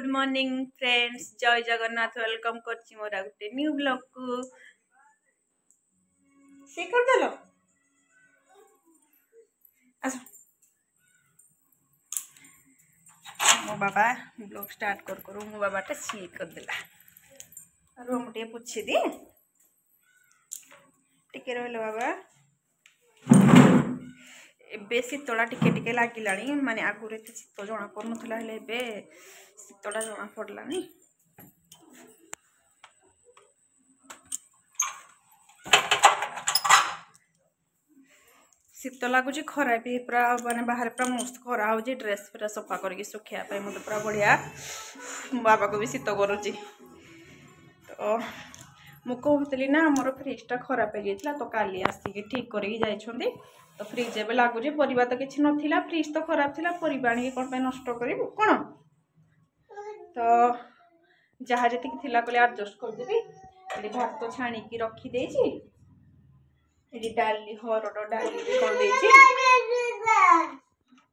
Good morning friends, जय Jagannath. Welcome करछि मोरा गुटे न्यू ब्लॉग को। से कर देलो आस मो बाबा ब्लॉग स्टार्ट कर करू मो बाबा टा सी कर देला। रूम टे पुछि दी टिके रहलो बाबा। एबे शीतला टिके टिके लागिलाणी माने आगुरे एते शीत जना पड़नथला हेले एबे शीतटा जना पड़लानी। शीत लगुच खरा भी पूरा माने बाहर पूरा मस्त खरा हो ड्रेस पूरा सफा करके सुखिया पे मत पूरा बढ़िया। बाबा को भी शीत करुची तो मु कहूली ना मोर फ्रिजटा खराब हो जाता तो काली आसिक ठीक करके जाइछंदी। तो फ्रिज एबे लागुचे परिबा तो किछि नथिला, फ्रिज तो खराब थिला, परिबा आनी कोन पे नष्ट करिवु कोन। तो जहा जति थिला कोले एडजस्ट कर देबी। एली भात तो छाणी की रखी देछि। एली डाली हरड डाली कर देछि,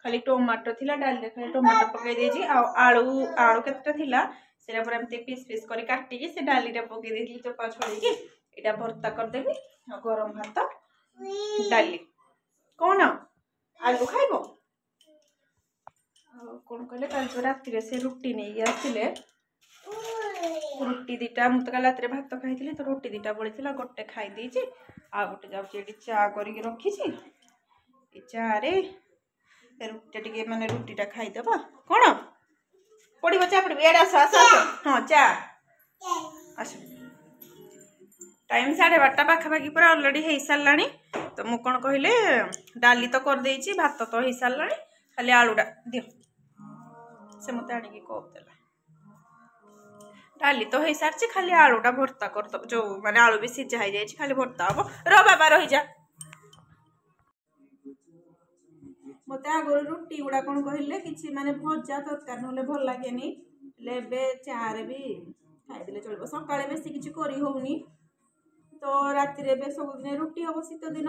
खाली टमाटो थिला डाली रे खाली टमाटो पकाई देछि। आ आलू आलू केतटा थिला सेरा पर एमते पीस पीस करी काटी की से डाली रे पकाई देछि चोपा छोड़ी की एटा भर्ता कर देबी। गरम भात डाली कौन आलू खाइब कौन कहले कल तो रात से रुटी नहीं आसते रुटी दीटा मुझे कल रात भात खाई तो रुटी दीटा बड़ी गोटे खाई देछि। आ गोटे जाऊँ चा करके रखी चा रे रुटी टे माने रुटीटा खाईदबा कौन पड़ो चा पड़ एस हाँ चा आस टाइम 12:30 पाखापाखि पूरा अलरेडी हो सारा। तो मु कौन कहले डाली तो कर देछि, भात तो हो सारा, खाली आलूटा दियो से मत आनिकी कहला। डाली तो हो सारी खाली आलूटा भर्ता कर जो माने आलू भी सीझा हो जाए खाली भर्ता हम रो बाबा रही जा। मत आग रुटी गुड़ा कौन कहले कि माने भजा तरकार ना भल लगे चारे भी खाईदे चलो। सका बेसी किसी करी होनी तो राति सबुदिन रुटी हम शीत दिन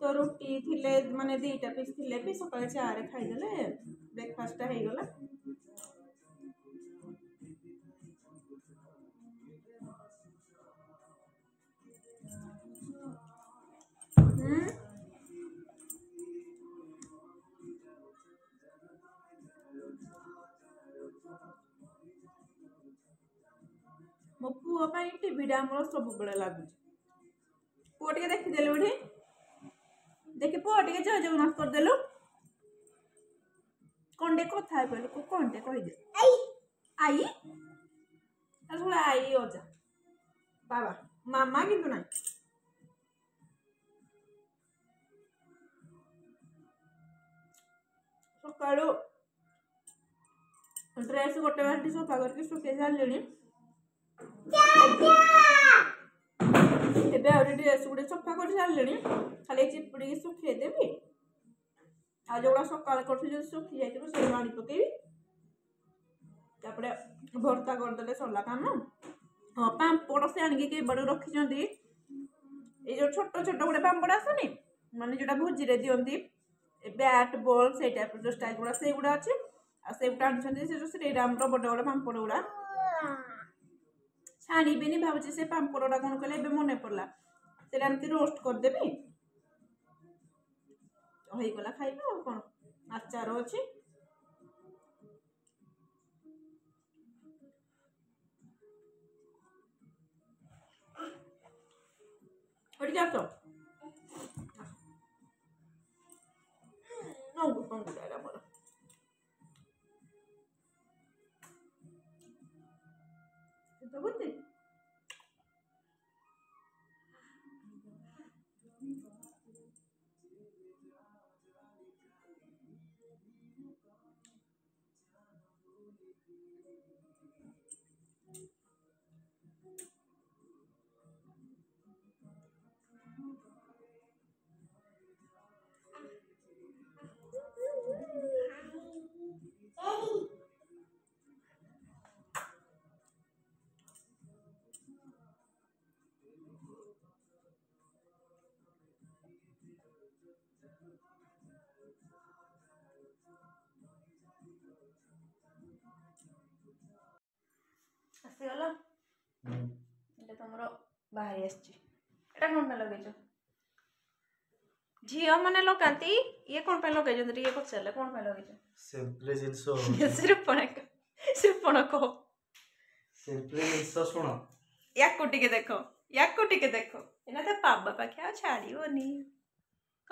तो रुटी थिले माने 2टा पीस थिले भी सका चारे खाईदे ब्रेकफास्ट हो गला। मो पुओ टीवीटा आम सब लगुच पुओ टे देखीदेलु ये देखी पुओ टे जय जगन्नाथ करदेलु कंडे कथा कहलु कंटे कहीदे आई आई अजा बाबा मामा किंतु ना सका ड्रेस गोटे बाल्टी सफा करके सुखे सारे ड्रेस गुटे सफा कर सारे खाली चिपुड़ी सुखे देवी। आ जोड़ा सकाल कर सुखी जाइए से पानी पकेबी तापरे भर्ता करदे सरला काम। हाँ पापड़ से आनिकी बड़े रखी ये जो छोट छोट गोटे पापड़ आसनी माने जोटा भोजी रे दियंती बैट बॉल से टाइप जो स्टाइल गुड़ा से गुड़ा अच्छे से गुटा आनी से श्रीराम बड़ बड़ पापड़ गुड़ा छाणीबी भावुची से पापड़ा कौन कहले मन पड़ा से रोस्ट करदेवी होगला खाइबा आ कौन आचार अच्छी जाओ नंगू पंगू जाएगा मोर तो बुद्धि ଆସିଗଲା ଏଇଟା ତମର ବାହାରି ଆସିଛି ଏଇଟା କ'ଣ ପାଇଁ ଲଗେଇଛ ଝିଅ ମାନେ ଲଗାନ୍ତି ଇଏ କ'ଣ ପାଇଁ ଲଗେଇଛନ୍ତି ଟିକେ ପଚାରିଲେ କ'ଣ ପାଇଁ ଲଗେଇଛ ସିମ୍ପଲି ଜିନିଷ ଶ୍ରୀପଣ କହ ସିମ୍ପଲି ଜିନିଷ ଶୁଣ ୟାକୁ ଟିକେ ଦେଖ ଏଇନା ତ ବାବା ପାଖେ ଆଉ ଛାଡ଼ିବନି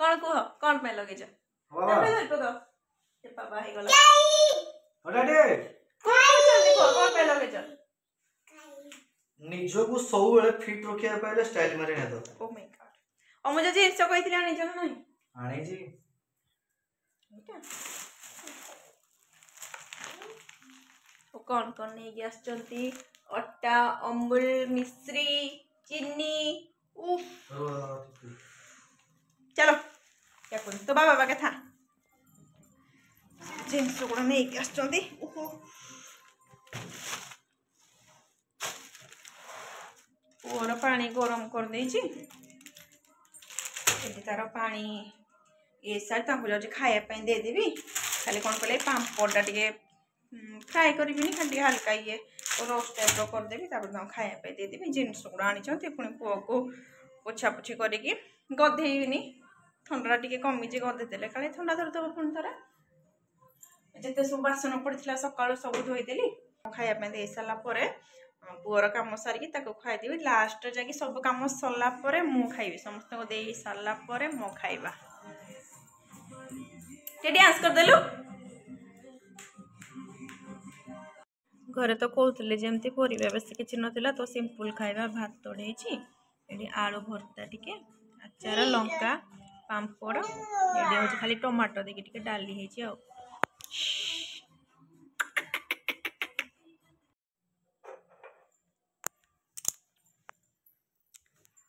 କ'ଣ କୁହ କ'ଣ ପାଇଁ ଲଗେଇଛ ବାବା ହେଇଗଲା କ'ଣ ପାଇଁ ଲଗେଇଛ ନିଜକୁ ସବୁବେଳେ ଫିଟ୍ ରଖିବା ପାଇଁ ଷ୍ଟାଇଲ ମାରି ନା ତ ଓ ମାଇ ଗॉड ମୁଁ ଯଦି ଜିନିଷ କହିଥିଲି ଆଣିଛ ନା ନାହିଁ ଆଣିଛି କ'ଣ ନେଇକି ଆସିଛନ୍ତି ଅଟା ଅମୁଲ ମିଶ୍ରି ଚିନି चलो क्या करूँ तो बाबा पाखे था जिनस गुड़ा नहीं आसुँच पुअर पानी गरम कर तार पानी ये सारी जाऊँ खायापी देदेवी खाली कौन कले पापड़ा टे फ्राए करी खाली हल्का ये रोस्ट टाइप करदेवी खायापी देदेवी जिनस गुड़ा आनी पुणी पुआ को पोछा पोछी करके गधेबनी ठंडा टे कमीचे गधेदेले काले ठंडा धरदब पुणी थोड़ा जिते सब बासन पड़ा सका सब धोईदेली खायापी दे सारापर पुअर कम सारिकी खाईदेवी लास्ट जाकि सब कम सरला मु खाइबी समस्त को दे सारापर मो खाइबा डांस करदेलु घरे तो कहते जमती परिवा बेस किसी नाला तो सिंपल खाइबा भात तोड़े ये आलू भर्ता टिके आचार लंका पापड़ ये हूँ खाली टमाटो देके डाली है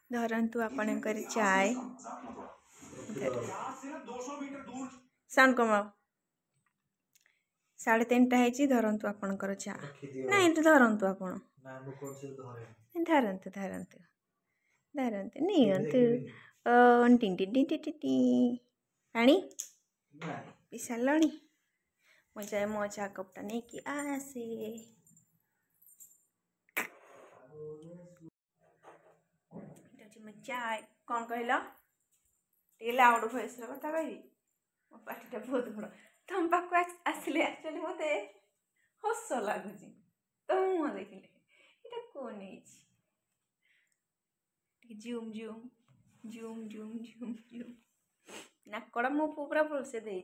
धरतु आपणकर चाय साउंड कमाओ 3:30 धरतु आपणकर चा ना ये धरतु आपण धरतु धरतु धरतु नियंतु पानी पी सारे मुझे मो चा कपटा नहीं कि आसे चाय कौन कहल टे लाउड भॉइस कथा कह मो पार्टा बहुत बड़ तुम पाक आसिले एक्चुअली मत हस लगुच तो मुह देखिले ये कौन zoom zoom zoom zoom zoom zoom नाकड़ा मो पूरा भलसे दे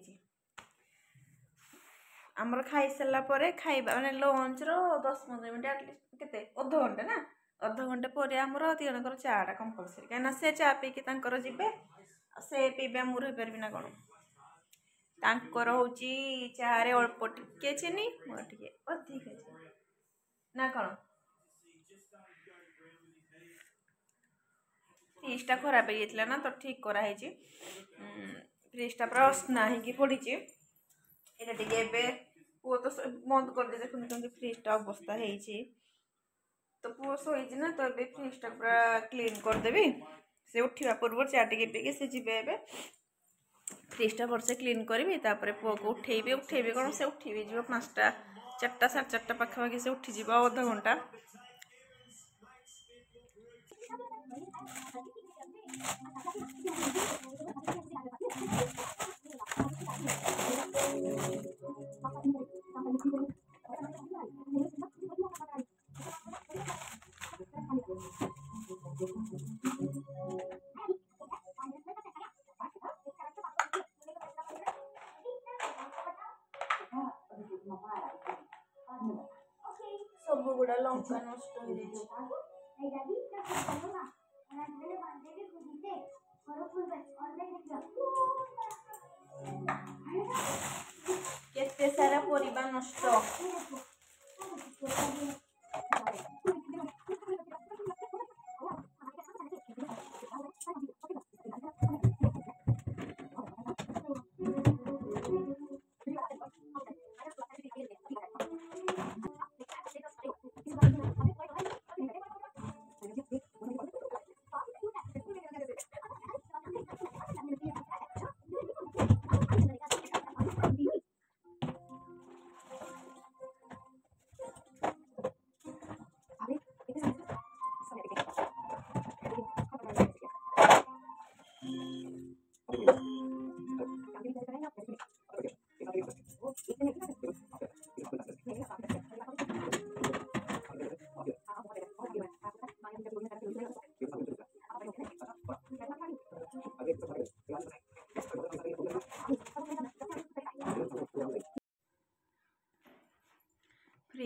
आमर खाई सारापर खाइबा मैंने लंच रो 10-15 मिनट एटलिस्ट केते अध घंटे ना अध घंटे पर आमर तीजणकर चाटा कंपलसरी कहीं से चा पीकी जी से पीबे मु रही पारि ना कौन तांकर हूँ चारे अल्प टिके चीनी मोर टिके अधिक ना कौन फ्रिजटा खराब हो जाता ना तो ठीक कराई फ्रिजटा पूरा असना हो पड़ी ये टे पुओ तो बंद कर दे देखते फ्रिजटा अवस्था है तो पुओ शोची ना तो ये फ्रिजटा पूरा क्लीन करदेवी से उठा पूर्व चा टे पीके से जी फ्रिजटा भलसे क्लीन करी पुओ को उठेबी कौन से उठी जी 5टा 4टा 4:30 पाखापाखि से उठीज अध घंटा सब गुड़ा लंका नष्ट केते सारा परिबा नष्ट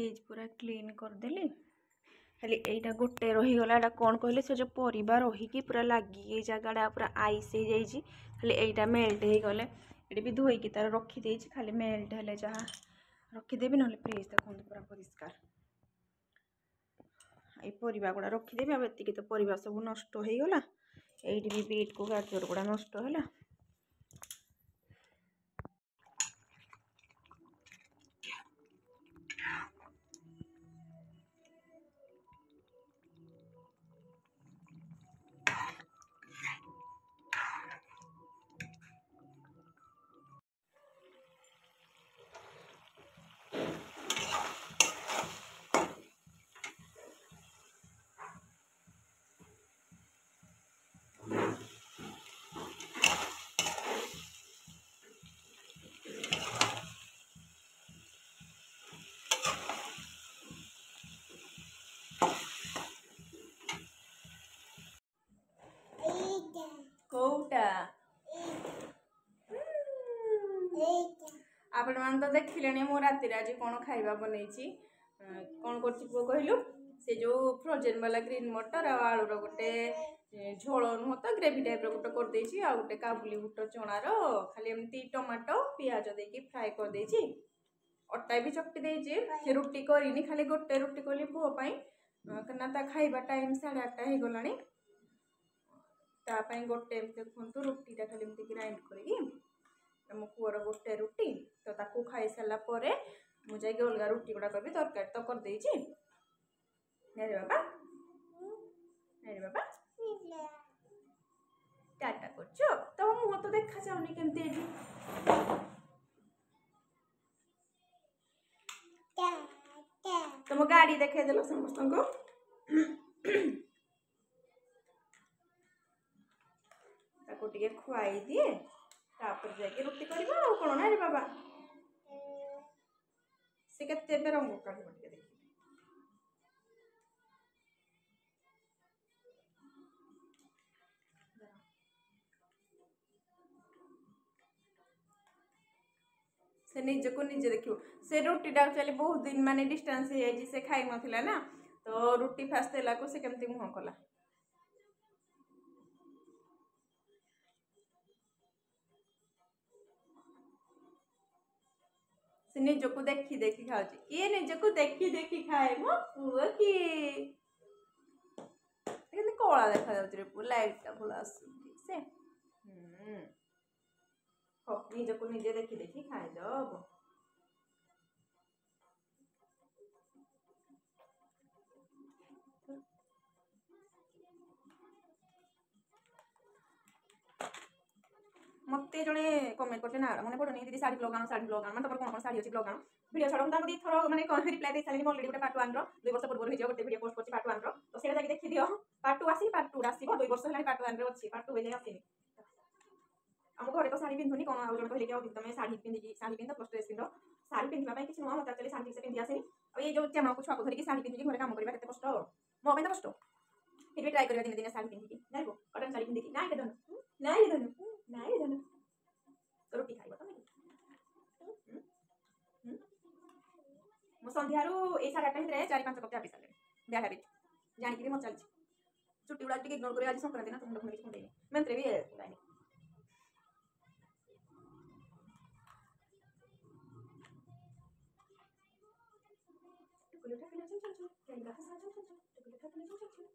फ्रिज पूरा क्लीन करदेली खाली एटा गोटे रहीगला एटा कौन कहले से जो परिबा रहीकि पूरा लगी जगह पूरा आइस हो जाइए खाली एटा मेल्ट हो गले ये भी धोईकी तार रखी खाली मेल्ट हेले जहाँ रखीदेवी ना फ्रिज देखो पूरा परिष्कार ये परिबा गुड़ा रखीदेवी अब एतिकी तो परिबा सब नष्ट हो गला एटी भी बीट को गाजर गुड़ा नष्ट है कौटा आपण मान तो देखिले मो राति आज कौन खाइबा बनई कौन कर कहलु से जो फ्रोजेन वाला ग्रीन मटर आलूर गोटे झोल नुह तो ग्रेवी टाइप गोटे कर आ गोटे काबुली बुट चणार खाली एमती टमाटो पियाज देकी फ्राए कर देछि अटा भी चकटी देछि रुटी करनी खाली गोटे रुटी कली पुओ पाई कना खाइबा टाइम 8:30 हो गलानी तापाई गोटे देखु रुटीटा खाली एमती ग्राइंड करी मो पुअर गोटे रुटी तो ताकू खाई सारा पर मुझे अलग रुटी गुड़ा करी तरकारी तो कर देछि नहीं बाबा नहीं बाबा टाटा करछो तो मुह तो देखा जाउनी केमती तुम गाड़ी देखे देलो समस्त को ताको टिके खुआई दिए तापर जाके रुटी करबा आ कोन ना रे बाबा से केते बे रंग काढी टिके देखि से निज को निजे देखियो से रुटीटा चली बहुत दिन माने डिस्टेंस हे जाई से खाई नथिला ना तो रुटी फास्ट देला को से केमती मुह कला से निज को देखी देखी खाऊ किए निज को देखी देखी खाए मो पुआ कि कला देखा जाऊ लाइटा भल आस ठीक से निज को निजे देखी देखी खाए दब मत जड़े कमेंट करते ना मैंने पड़ोनी दीदी साड़ी ब्लॉग आनो तुम कौन कौन साड़ी अच्छी ब्लॉग आनो वीडियो छाड़ मुझे थर मैंने रिप्लाई दे सारी अलरेडी गोटे पार्ट 1 2 वर्ष पूर्व वीडियो गोटे वीडियो पोस्ट करछि पार्ट 1 तो सेटा जाके देखि दियो पार्ट 2 आसी पार्ट 2 आसीबो 2 वर्ष हलानी पार्ट 1 रे अछि पार्ट 2 हे जाय आसीनी हम घरे तो साड़ी पिंधुनी कोन आ जण कहले कि तुम साड़ी पिंध प्लस ड्रेस पिंध साड़ी पिंधवा पई किछ नुआ मत चली साड़ी से पिंधि आसीनी अब ये जो चेमा को छुआ को धरि कि साड़ी पिंधि घरे काम करबा केते कष्ट मो पे तो कष्ट फिर भी ट्राई करबा दिन दिन साड़ी पिंधि जाइबो कटन साड़ी पिंधि नाइ के धन तो रोटी खाइबो तमे मो संध्यारू ए 8:30 भितर 4-5 कप चापी साले ब्या हैबिट जानि कि मो चलछि छुट्टी उडा टिके इग्नोर करे आज संक्रांति ना तुम लोग किछ कोंडे मंत्रे भी रानी टुकुलटा पिला चल केंगा का साथ चल टुकुलटा पिला चल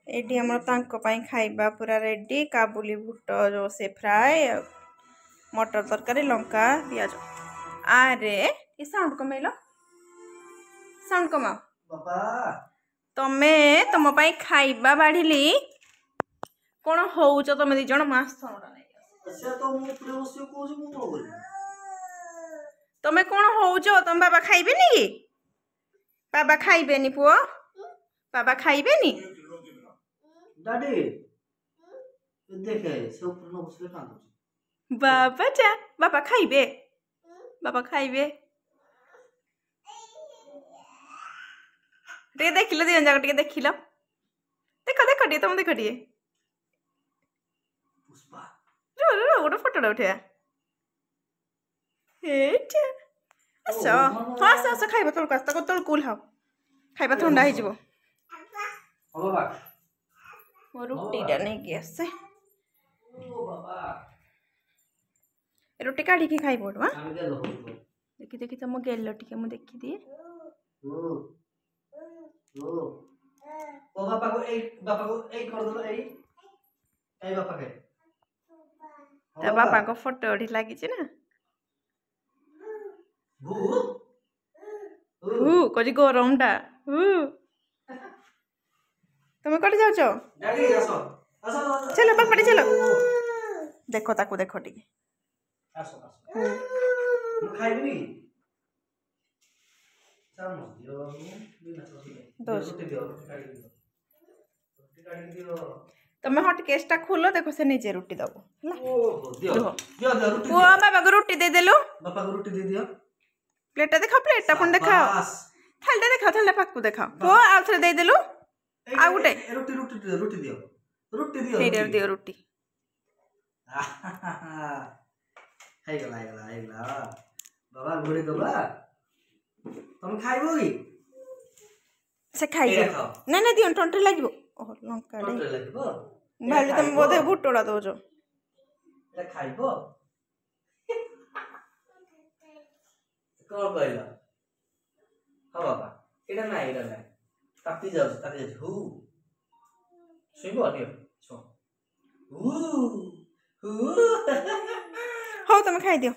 एटी हमर तांको पाई खाइबा पूरा रेडी काबुली बुट जो से फ्राए मटर तरकारी लंका पियाज आरे ये साउंड कमेलो साउंड कमा बाबा तमे तुम पाई खाइबा बाढ़िली कोन होउचो तमे दी जण मास थनडा नै अच्छा तो मु पुरे बसियो कोज मु कोन करी तमे कोन होउचो तम बाबा खाइबेनी की बाबा खाइबेनी पुओ बाबा खाइबेनी दादी देखे सब पुनो बसले कांदो बाबा जा बाबा खाइबे टे देखिलो दियन जाक टे देखिलो देखो देखो टे तुम देखो टे गोटे फोटोटा उठा आस हाँ आस आस खाइबा तलक आस तलक ओह्लाओ खाइबा ठंडा हो रुटीटा नहीं आसे रुटी काढ़ी खाइब हाँ देखी देखी तुम गेल टे मुझे देखी दिए बापा को एक कर दो बापा के ता बापा को फोटो ओढ़ी लगी ना कौन गरम टा तुम कट जाओ चलो पापा चलो देखो ताकू देखो टी तुम्हें हॉटकेसटा खोलो देखो से नीचे रुटी दबो बाबा को रुटी दे देलो बापा को रुटी दे दियो प्लेटा देखा प्लेटा पुण देखाओ थालटा देखाओ थालटा पाकू देखाओ पो आउ थरे दे देलु आ गुटे रुटी दियो दियो रुटी हाय गला बाबा घोड़ी दबा तुम खाइबो की से खाइ ना ना दियो टंटे लागबो ओह लंका डे भाले तुम बोधे भुट्टोड़ा दोजो ए खाइबो कौन कहला हाँ बाबा एटा ना ताती जाओ हु सुइबो दियो छो हु हो तुम खाइ दियो